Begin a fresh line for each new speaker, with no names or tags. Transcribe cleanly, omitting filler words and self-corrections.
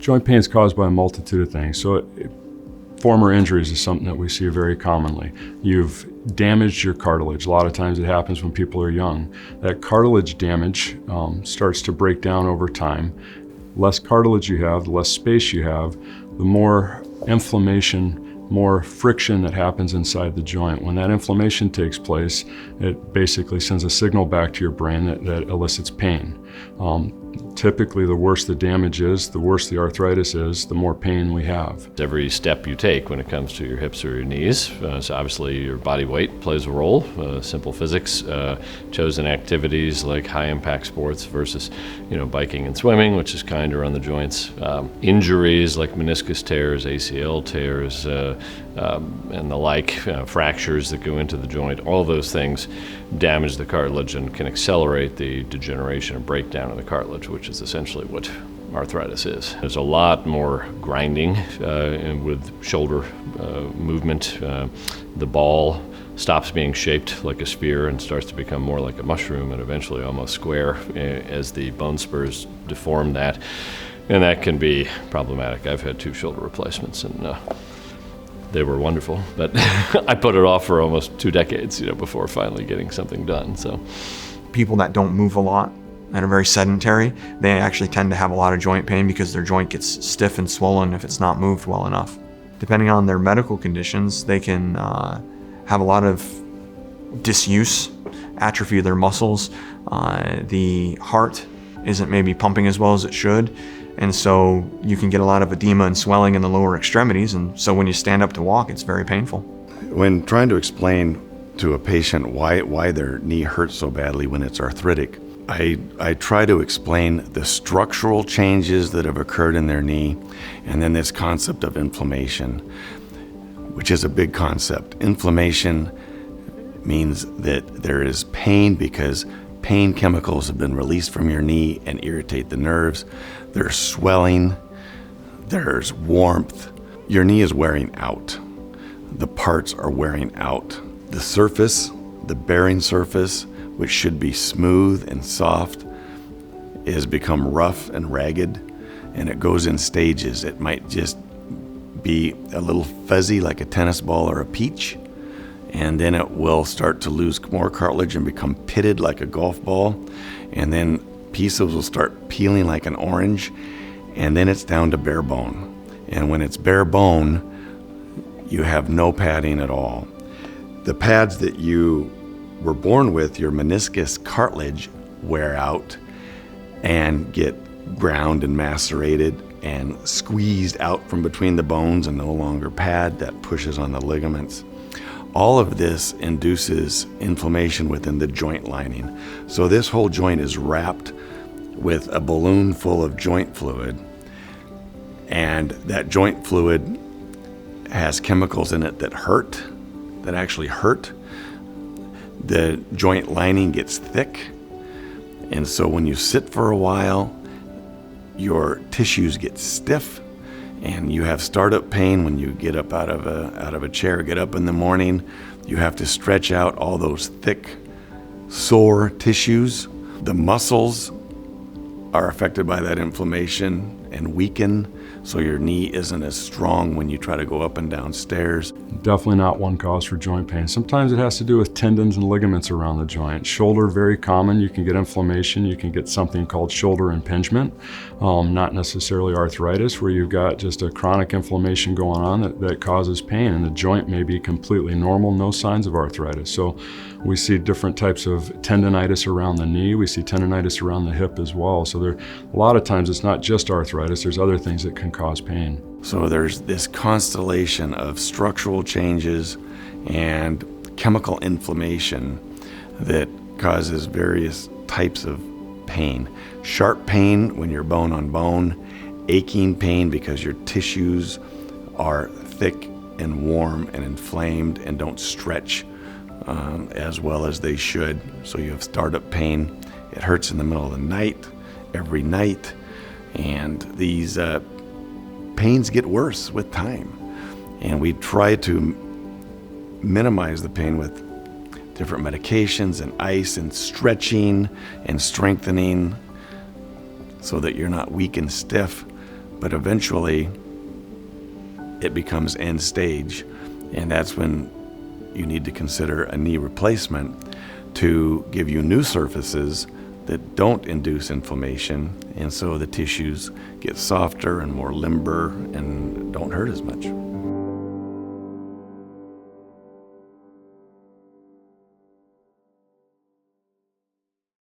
Joint pain is caused by a multitude of things. So former injuries is something that we see very commonly. You've damaged your cartilage. A lot of times it happens when people are young. That cartilage damage starts to break down over time. Less cartilage you have, the less space you have, the more inflammation, more friction that happens inside the joint. When that inflammation takes place, it basically sends a signal back to your brain that elicits pain. Typically, the worse the damage is, the worse the arthritis is, the more pain we have.
Every step you take when it comes to your hips or your knees, so obviously your body weight plays a role, simple physics, chosen activities like high impact sports versus biking and swimming, which is kinder on the joints, injuries like meniscus tears, ACL tears, and the like, fractures that go into the joint, all those things damage the cartilage and can accelerate the degeneration and breakdown of the cartilage, which is essentially what arthritis is. There's a lot more grinding with shoulder movement. The ball stops being shaped like a sphere and starts to become more like a mushroom and eventually almost square as the bone spurs deform that. And that can be problematic. I've had 2 shoulder replacements and they were wonderful, but I put it off for almost 2 decades, before finally getting something done. So,
people that don't move a lot and are very sedentary, they actually tend to have a lot of joint pain because their joint gets stiff and swollen if it's not moved well enough. Depending on their medical conditions, they can have a lot of disuse, atrophy of their muscles. The heart isn't maybe pumping as well as it should. And so you can get a lot of edema and swelling in the lower extremities. And so when you stand up to walk, it's very painful.
When trying to explain to a patient why their knee hurts so badly when it's arthritic, I try to explain the structural changes that have occurred in their knee, and then this concept of inflammation, which is a big concept. Inflammation means that there is pain because pain chemicals have been released from your knee and irritate the nerves. There's swelling, there's warmth. Your knee is wearing out. The parts are wearing out. The surface, the bearing surface, which should be smooth and soft, has become rough and ragged, and it goes in stages. It might just be a little fuzzy like a tennis ball or a peach, and then it will start to lose more cartilage and become pitted like a golf ball, and then pieces will start peeling like an orange, and then it's down to bare bone. And when it's bare bone, you have no padding at all. The pads that you were born with, your meniscus cartilage, wear out and get ground and macerated and squeezed out from between the bones and no longer pad. That pushes on the ligaments. All of this induces inflammation within the joint lining. So this whole joint is wrapped with a balloon full of joint fluid, and that joint fluid has chemicals in it that actually hurt. The joint lining gets thick, and so when you sit for a while, your tissues get stiff, and you have startup pain when you get up out of a chair, get up in the morning. You have to stretch out all those thick, sore tissues. The muscles are affected by that inflammation and weaken, so your knee isn't as strong when you try to go up and down stairs.
Definitely not one cause for joint pain. Sometimes it has to do with tendons and ligaments around the joint. Shoulder, very common. You can get inflammation. You can get something called shoulder impingement, not necessarily arthritis, where you've got just a chronic inflammation going on that causes pain, and the joint may be completely normal, no signs of arthritis. So we see different types of tendonitis around the knee. We see tendonitis around the hip as well. So a lot of times it's not just arthritis. There's other things that can cause pain.
So there's this constellation of structural changes and chemical inflammation that causes various types of pain. Sharp pain when you're bone on bone, aching pain because your tissues are thick and warm and inflamed and don't stretch as well as they should. So you have startup pain. It hurts in the middle of the night, every night, and these pains get worse with time. And we try to minimize the pain with different medications and ice and stretching and strengthening so that you're not weak and stiff. but eventually it becomes end stage, and that's when you need to consider a knee replacement to give you new surfaces that don't induce inflammation, and so the tissues get softer and more limber and don't hurt as much.